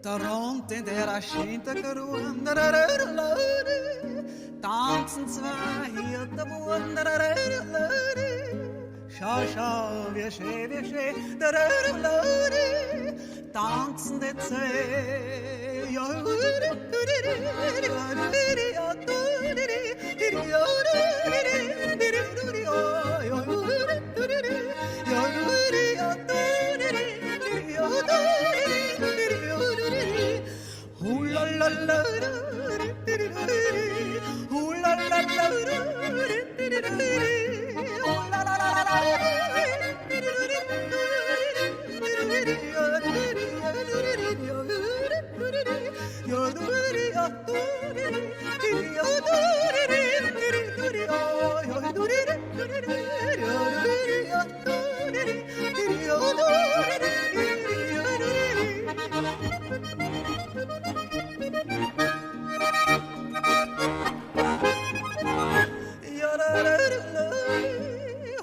Rond in der Aschinte geruhen, tanzen zwei hier der Boden, schau, schau, wie schön, tanzen die zwei,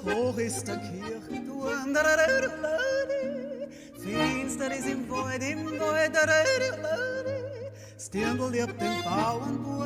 hoch ist der Kirchturm, finster ist im Wald, Stirndl liebt den Bauernbub.